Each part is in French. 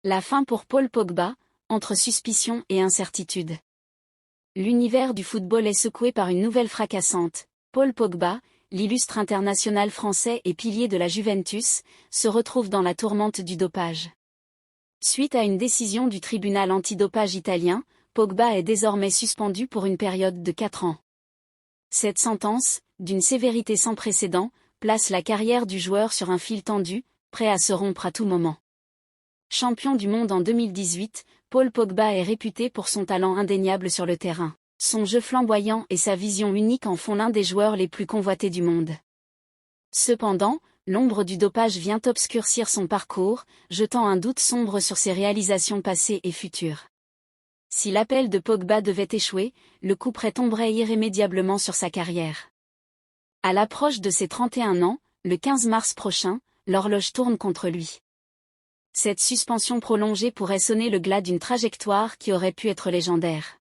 La fin pour Paul Pogba, entre suspicion et incertitude. L'univers du football est secoué par une nouvelle fracassante. Paul Pogba, l'illustre international français et pilier de la Juventus, se retrouve dans la tourmente du dopage. Suite à une décision du tribunal antidopage italien, Pogba est désormais suspendu pour une période de 4 ans. Cette sentence, d'une sévérité sans précédent, place la carrière du joueur sur un fil tendu, prêt à se rompre à tout moment. Champion du monde en 2018, Paul Pogba est réputé pour son talent indéniable sur le terrain. Son jeu flamboyant et sa vision unique en font l'un des joueurs les plus convoités du monde. Cependant, l'ombre du dopage vient obscurcir son parcours, jetant un doute sombre sur ses réalisations passées et futures. Si l'appel de Pogba devait échouer, le coup près tomberait irrémédiablement sur sa carrière. À l'approche de ses 31 ans, le 15 mars prochain, l'horloge tourne contre lui. Cette suspension prolongée pourrait sonner le glas d'une trajectoire qui aurait pu être légendaire.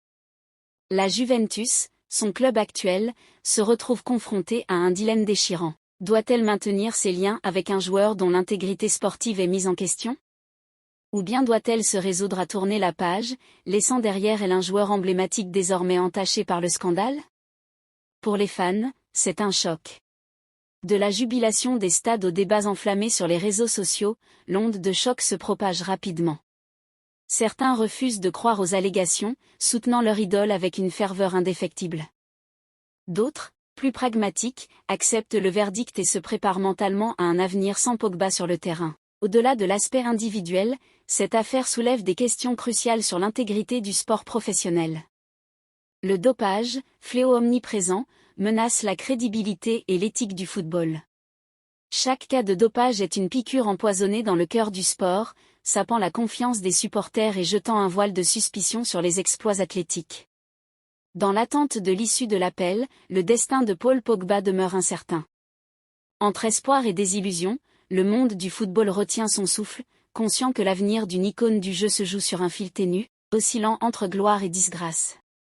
La Juventus, son club actuel, se retrouve confrontée à un dilemme déchirant. Doit-elle maintenir ses liens avec un joueur dont l'intégrité sportive est mise en question? Ou bien doit-elle se résoudre à tourner la page, laissant derrière elle un joueur emblématique désormais entaché par le scandale? Pour les fans, c'est un choc. De la jubilation des stades aux débats enflammés sur les réseaux sociaux, l'onde de choc se propage rapidement. Certains refusent de croire aux allégations, soutenant leur idole avec une ferveur indéfectible. D'autres, plus pragmatiques, acceptent le verdict et se préparent mentalement à un avenir sans Pogba sur le terrain. Au-delà de l'aspect individuel, cette affaire soulève des questions cruciales sur l'intégrité du sport professionnel. Le dopage, fléau omniprésent, menace la crédibilité et l'éthique du football. Chaque cas de dopage est une piqûre empoisonnée dans le cœur du sport, sapant la confiance des supporters et jetant un voile de suspicion sur les exploits athlétiques. Dans l'attente de l'issue de l'appel, le destin de Paul Pogba demeure incertain. Entre espoir et désillusion, le monde du football retient son souffle, conscient que l'avenir d'une icône du jeu se joue sur un fil ténu, oscillant entre gloire et disgrâce.